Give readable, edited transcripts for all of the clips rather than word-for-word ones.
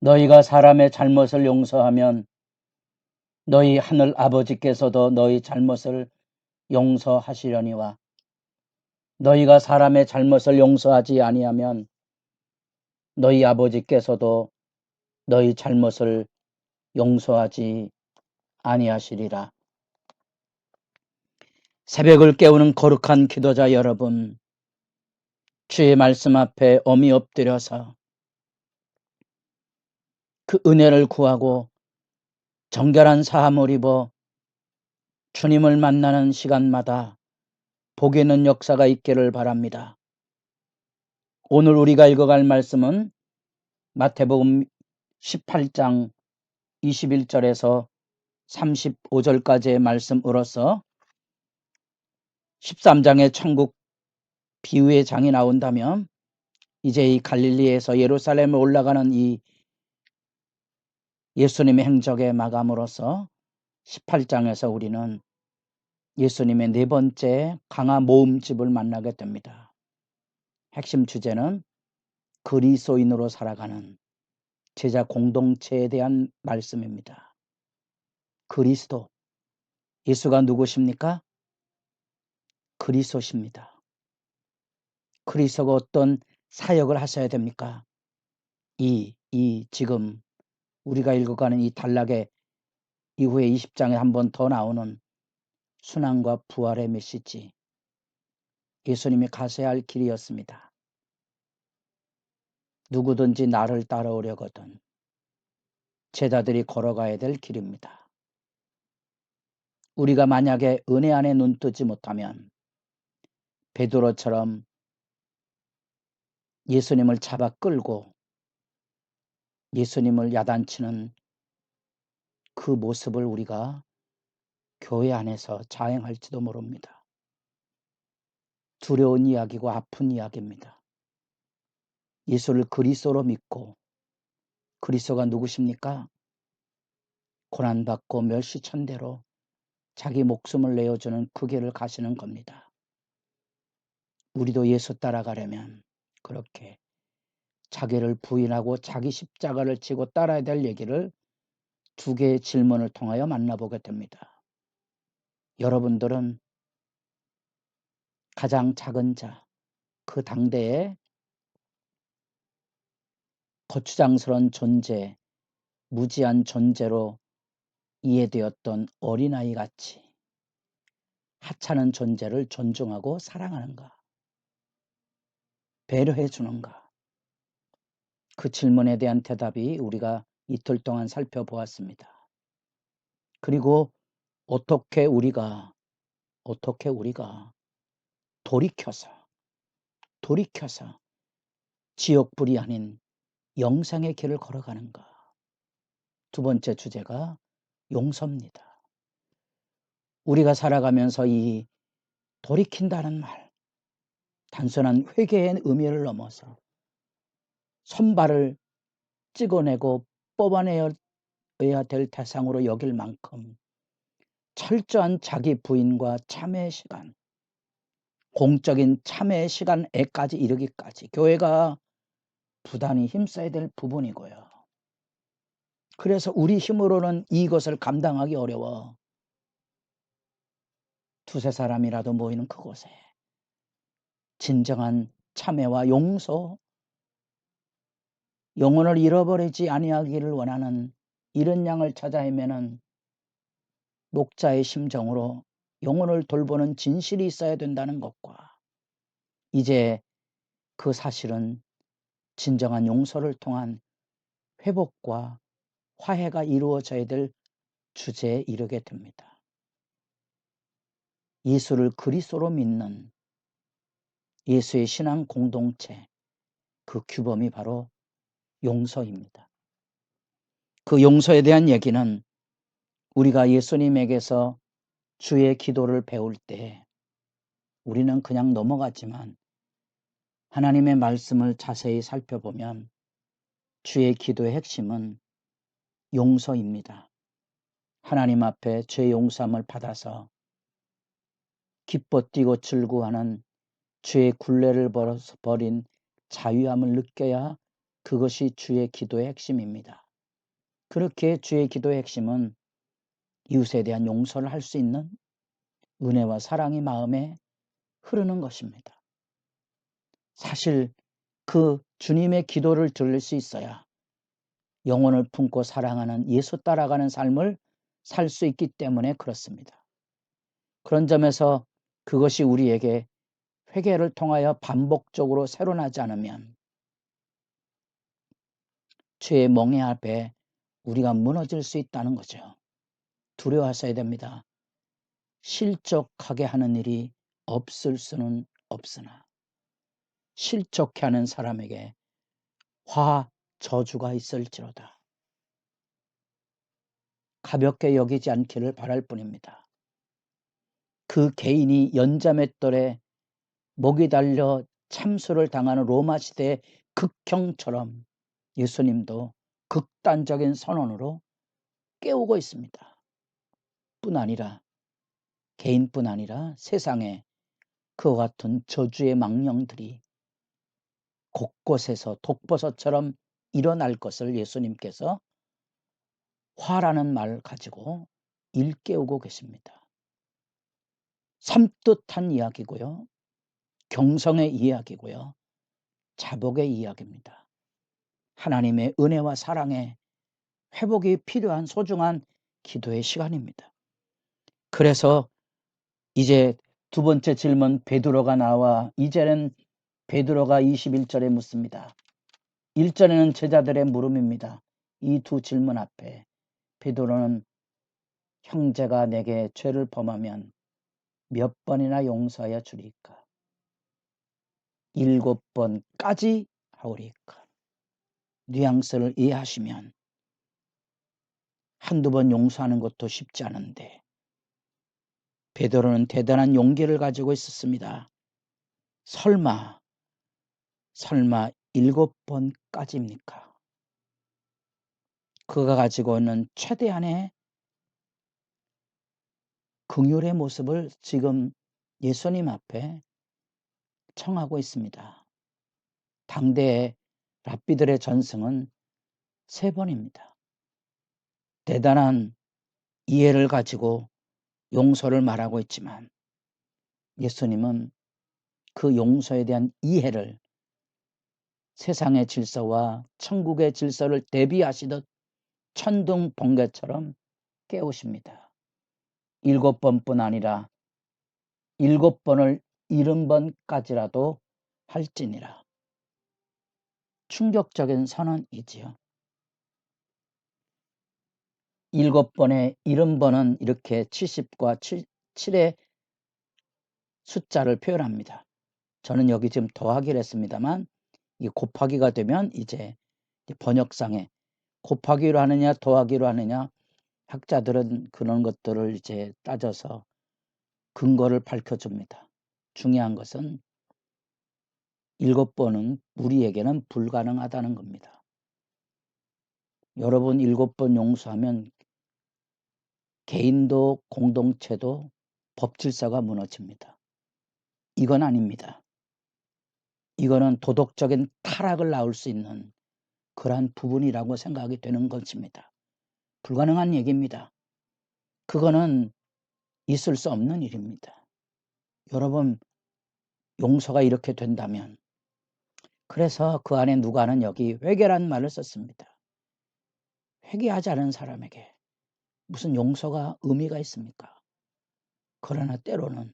너희가 사람의 잘못을 용서하면 너희 하늘 아버지께서도 너희 잘못을 용서하시려니와 너희가 사람의 잘못을 용서하지 아니하면 너희 아버지께서도 너희 잘못을 용서하지 아니하시리라. 새벽을 깨우는 거룩한 기도자 여러분, 주의 말씀 앞에 엄히 엎드려서 그 은혜를 구하고 정결한 사함을 입어 주님을 만나는 시간마다 복이 있는 역사가 있기를 바랍니다. 오늘 우리가 읽어갈 말씀은 마태복음 18장 21절에서 35절까지의 말씀으로서 13장의 천국 비유의 장이 나온다면 이제 이 갈릴리에서 예루살렘에 올라가는 이 예수님의 행적의 마감으로서 18장에서 우리는 예수님의 네 번째 강화 모음집을 만나게 됩니다. 핵심 주제는 그리스도인으로 살아가는 제자 공동체에 대한 말씀입니다. 그리스도, 예수가 누구십니까? 그리스도십니다. 그리스도가 어떤 사역을 하셔야 됩니까? 지금 우리가 읽어가는 이 단락의 이후에 20장에 한 번 더 나오는 순환과 부활의 메시지, 예수님이 가셔야 할 길이었습니다. 누구든지 나를 따라오려거든 제자들이 걸어가야 될 길입니다. 우리가 만약에 은혜 안에 눈 뜨지 못하면 베드로처럼 예수님을 잡아 끌고 예수님을 야단치는 그 모습을 우리가 교회 안에서 자행할지도 모릅니다. 두려운 이야기고 아픈 이야기입니다. 예수를 그리스도로 믿고, 그리스도가 누구십니까? 고난받고 멸시천대로 자기 목숨을 내어주는 그 길을 가시는 겁니다. 우리도 예수 따라가려면 그렇게 자기를 부인하고 자기 십자가를 지고 따라야 될 얘기를 두 개의 질문을 통하여 만나보게 됩니다. 여러분들은 가장 작은 자, 그 당대의 거추장스러운 존재, 무지한 존재로 이해되었던 어린아이 같이 하찮은 존재를 존중하고 사랑하는가? 배려해 주는가? 그 질문에 대한 대답이 우리가 이틀 동안 살펴보았습니다. 그리고 어떻게 우리가 돌이켜서 지옥불이 아닌 영생의 길을 걸어가는가? 두 번째 주제가 용서입니다. 우리가 살아가면서 이 돌이킨다는 말, 단순한 회개의 의미를 넘어서 손발을 찍어내고 뽑아내야 될 대상으로 여길 만큼 철저한 자기 부인과 참회의 시간, 공적인 참회의 시간에까지 이르기까지 교회가 부단히 힘써야 될 부분이고요. 그래서 우리 힘으로는 이것을 감당하기 어려워 두세 사람이라도 모이는 그곳에 진정한 참회와 용서, 영혼을 잃어버리지 아니하기를 원하는 이런 양을 찾아 헤매는 목자의 심정으로 영혼을 돌보는 진실이 있어야 된다는 것과 이제 그 사실은 진정한 용서를 통한 회복과 화해가 이루어져야 될 주제에 이르게 됩니다. 예수를 그리스도로 믿는 예수의 신앙 공동체, 그 규범이 바로 용서입니다. 그 용서에 대한 얘기는 우리가 예수님에게서 주의 기도를 배울 때 우리는 그냥 넘어가지만 하나님의 말씀을 자세히 살펴보면 주의 기도의 핵심은 용서입니다. 하나님 앞에 죄 용서함을 받아서 기뻐 뛰고 즐거워하는 죄의 굴레를 벌어서 버린 자유함을 느껴야 그것이 주의 기도의 핵심입니다. 그렇게 주의 기도의 핵심은 이웃에 대한 용서를 할 수 있는 은혜와 사랑이 마음에 흐르는 것입니다. 사실 그 주님의 기도를 들을 수 있어야 영혼을 품고 사랑하는 예수 따라가는 삶을 살 수 있기 때문에 그렇습니다. 그런 점에서 그것이 우리에게 회개를 통하여 반복적으로 새로나지 않으면 죄의 멍에 앞에 우리가 무너질 수 있다는 거죠. 두려워하셔야 됩니다. 실족하게 하는 일이 없을 수는 없으나 실족해 하는 사람에게 화, 저주가 있을지로다. 가볍게 여기지 않기를 바랄 뿐입니다. 그 개인이 연자맷돌에 목이 달려 참수를 당하는 로마 시대의 극형처럼 예수님도 극단적인 선언으로 깨우고 있습니다. 뿐 아니라 개인뿐 아니라 세상에 그와 같은 저주의 망령들이 곳곳에서 독버섯처럼 일어날 것을 예수님께서 화라는 말을 가지고 일깨우고 계십니다. 섬뜩한 이야기고요. 경성의 이야기고요. 자복의 이야기입니다. 하나님의 은혜와 사랑의 회복이 필요한 소중한 기도의 시간입니다. 그래서 이제 두 번째 질문 베드로가 나와 이제는 베드로가 21절에 묻습니다. 1절에는 제자들의 물음입니다. 이 두 질문 앞에 베드로는 형제가 내게 죄를 범하면 몇 번이나 용서하여 주리까? 7번까지 하오리까? 뉘앙스를 이해하시면 한두 번 용서하는 것도 쉽지 않은데 베드로는 대단한 용기를 가지고 있었습니다. 설마 7번까지입니까? 그가 가지고 있는 최대한의 긍휼의 모습을 지금 예수님 앞에 청하고 있습니다. 당대의 랍비들의 전승은 3번입니다. 대단한 이해를 가지고 용서를 말하고 있지만 예수님은 그 용서에 대한 이해를 세상의 질서와 천국의 질서를 대비하시듯 천둥 번개처럼 깨우십니다. 7번뿐 아니라 7번을 70번까지라도 할지니라. 충격적인 선언이지요. 7번에 70번은 이렇게 70과 7의 숫자를 표현합니다. 저는 여기 지금 더하기를 했습니다만 이 곱하기가 되면 이제 번역상에 곱하기로 하느냐 더하기로 하느냐 학자들은 그런 것들을 이제 따져서 근거를 밝혀줍니다. 중요한 것은 7번은 우리에게는 불가능하다는 겁니다. 여러분 7번 용서하면 개인도 공동체도 법질서가 무너집니다. 이건 아닙니다. 이거는 도덕적인 타락을 낳을 수 있는 그러한 부분이라고 생각이 되는 것입니다. 불가능한 얘기입니다. 그거는 있을 수 없는 일입니다. 여러분 용서가 이렇게 된다면 그래서 그 안에 누가는 여기 회개란 말을 썼습니다. 회개하지 않은 사람에게 무슨 용서가 의미가 있습니까? 그러나 때로는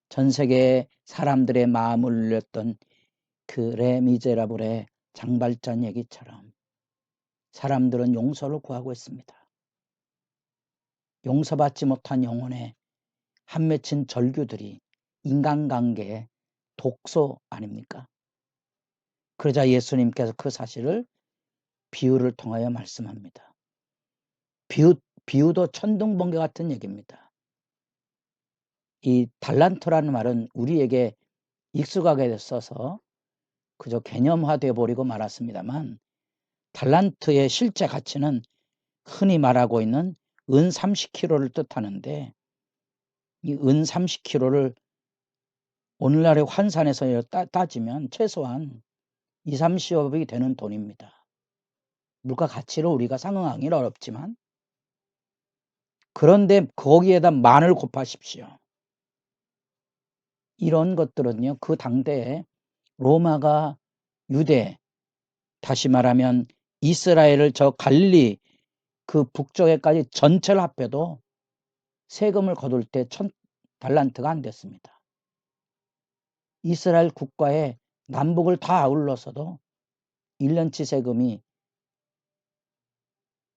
전 세계 사람들의 마음을 울렸던 그 레미제라블의 장발장 얘기처럼 사람들은 용서를 구하고 있습니다. 용서받지 못한 영혼의 한 맺힌 절규들이 인간관계의 독소 아닙니까? 그러자 예수님께서 그 사실을 비유를 통하여 말씀합니다. 비유도 천둥번개 같은 얘기입니다. 이 달란트라는 말은 우리에게 익숙하게 써서 그저 개념화되어 버리고 말았습니다만 달란트의 실제 가치는 흔히 말하고 있는 은 30kg를 뜻하는데 이 은 30kg를 오늘날의 환산에서 따지면 최소한 2-30억이 되는 돈입니다. 물가 가치로 우리가 상응하기는 어렵지만, 그런데 거기에다 만을 곱하십시오. 이런 것들은요, 그 당대에 로마가 유대, 다시 말하면 이스라엘을 저 갈릴리 그 북쪽에까지 전체를 합해도 세금을 거둘 때 1000달란트가 안 됐습니다. 이스라엘 국가의 남북을 다 아울러서도 1년치 세금이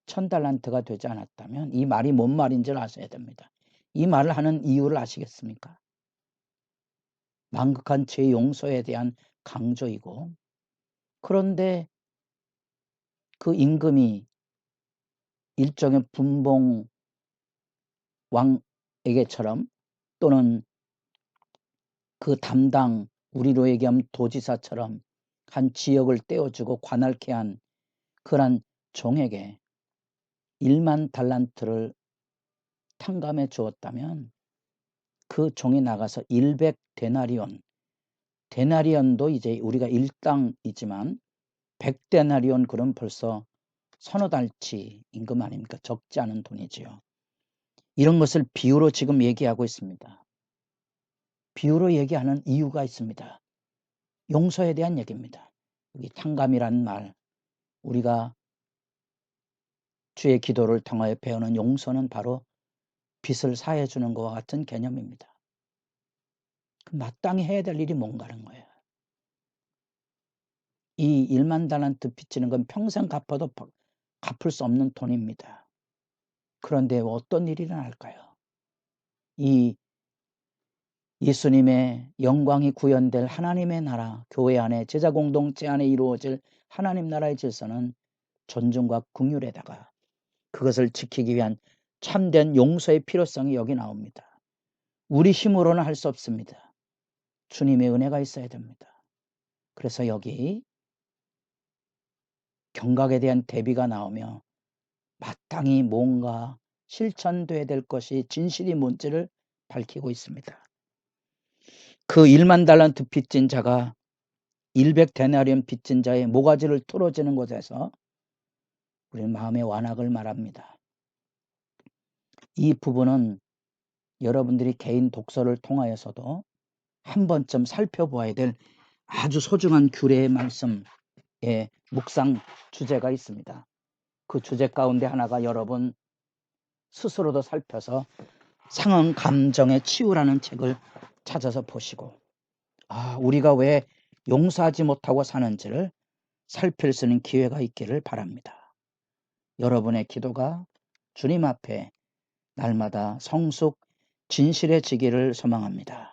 1000달란트가 되지 않았다면 이 말이 뭔 말인지를 아셔야 됩니다. 이 말을 하는 이유를 아시겠습니까? 망극한 죄 용서에 대한 강조이고, 그런데 그 임금이 일종의 분봉 왕에게처럼, 또는 그 담당, 우리로 얘기하면 도지사처럼 한 지역을 떼어주고 관할케 한 그런 종에게 1만 달란트를 탕감해 주었다면 그 종이 나가서 100데나리온, 데나리온도 이제 우리가 일당이지만 100데나리온, 그럼 벌써 서너 달치 임금 아닙니까? 적지 않은 돈이지요. 이런 것을 비유로 지금 얘기하고 있습니다. 비유로 얘기하는 이유가 있습니다. 용서에 대한 얘기입니다. 여기 탕감이란 말, 우리가 주의 기도를 통하여 배우는 용서는 바로 빚을 사해 주는 것과 같은 개념입니다. 마땅히 해야 될 일이 뭔가는 거예요. 이 1만 달란트 빚지는 건 평생 갚아도 갚을 수 없는 돈입니다. 그런데 어떤 일이 일어날까요? 이 예수님의 영광이 구현될 하나님의 나라, 교회 안에, 제자 공동체 안에 이루어질 하나님 나라의 질서는 존중과 긍휼에다가 그것을 지키기 위한 참된 용서의 필요성이 여기 나옵니다. 우리 힘으로는 할 수 없습니다. 주님의 은혜가 있어야 됩니다. 그래서 여기 경각에 대한 대비가 나오며 마땅히 뭔가 실천돼야 될 것이 진실이 뭔지를 밝히고 있습니다. 그 1만 달란트 빚진 자가 100데나리온 빚진 자의 모가지를 뚫어지는 곳에서 우리 마음의 완악을 말합니다. 이 부분은 여러분들이 개인 독서를 통하여서도 한 번쯤 살펴보아야 될 아주 소중한 규례의 말씀의 묵상 주제가 있습니다. 그 주제 가운데 하나가 여러분 스스로도 살펴서 상응 감정의 치유라는 책을 찾아서 보시고, 우리가 왜 용서하지 못하고 사는지를 살필 수 있는 기회가 있기를 바랍니다. 여러분의 기도가 주님 앞에 날마다 성숙 진실해지기를 소망합니다.